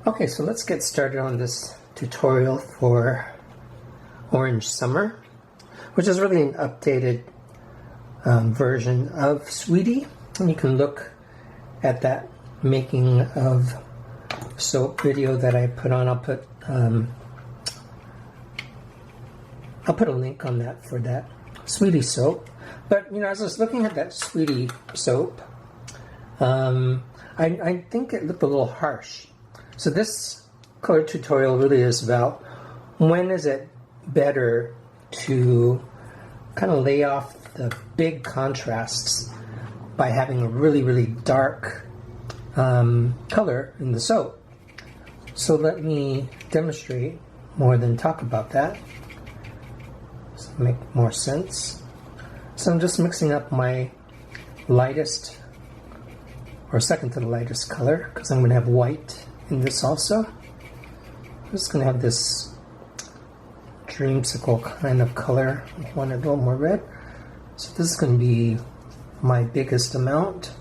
Okay, so let's get started on this tutorial for Orange Summer, which is really an updated version of Sweetie. And you can look at that making of soap video that I put on. I'll put a link on that for that Sweetie soap. But you know, as I was looking at that Sweetie soap, I think it looked a little harsh. So this color tutorial really is about when is it better to kind of lay off the big contrasts by having a really, really dark color in the soap. So let me demonstrate more than talk about that. So make more sense. So I'm just mixing up my lightest, or second to the lightest color, because I'm going to have white in this also. I'm just going to have this dreamsicle kind of color. I want it a little more red. So this is going to be my biggest amount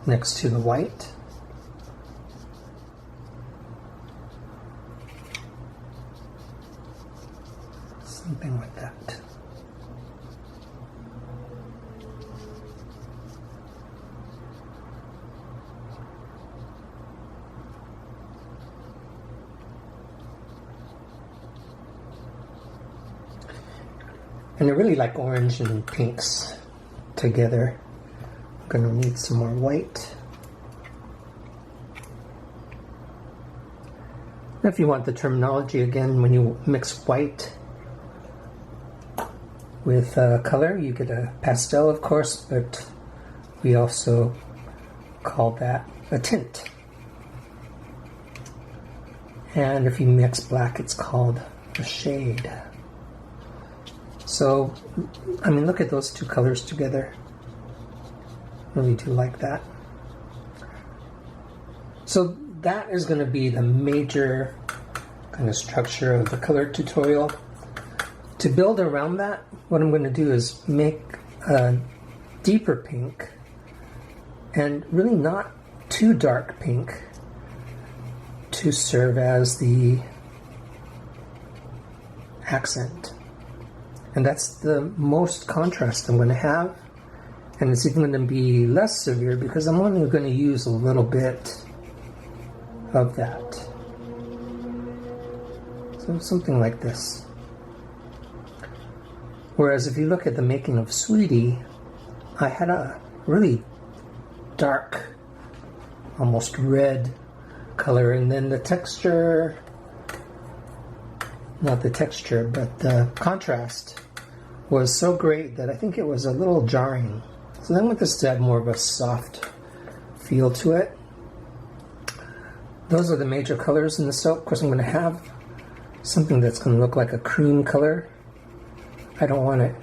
next to the white. Something like that. And I really like orange and pinks together. I'm going to need some more white. If you want the terminology again, when you mix white with color, you get a pastel, of course, but we also call that a tint. And if you mix black, it's called a shade. So, I mean, look at those two colors together. Really do like that. So that is going to be the major kind of structure of the color tutorial. To build around that, what I'm going to do is make a deeper pink and really not too dark pink to serve as the accent. And that's the most contrast I'm going to have. And it's even going to be less severe because I'm only going to use a little bit of that. So something like this. Whereas if you look at the making of Sweetie, I had a really dark, almost red color. And then the texture, not the texture, but the contrast was so great that I think it was a little jarring. So I want this to have more of a soft feel to it. Those are the major colors in the soap. Of course, I'm going to have something that's going to look like a cream color. I don't want it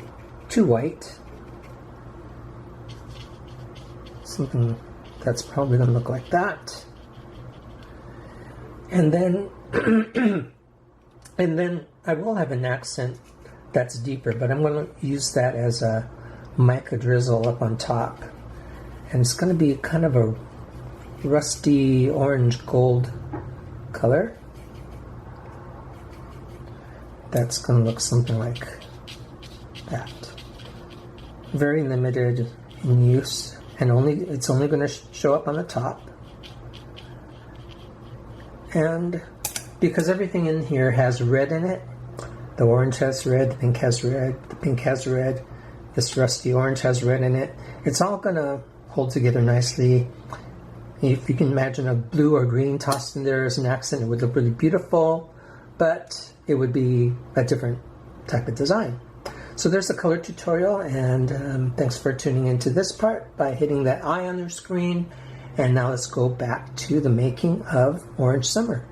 too white. Something that's probably going to look like that. And then and then I will have an accent that's deeper, but I'm going to use that as a mica drizzle up on top. And it's going to be kind of a rusty orange gold color. That's going to look something like that. Very limited in use, and it's only going to show up on the top. And because everything in here has red in it, the orange has red, the pink has red, the pink has red, this rusty orange has red in it, it's all going to hold together nicely. If you can imagine a blue or green tossed in there as an accent, it would look really beautiful, but it would be a different type of design. So there's the color tutorial, and thanks for tuning into this part by hitting that I on your screen. And now let's go back to the making of Orange Summer.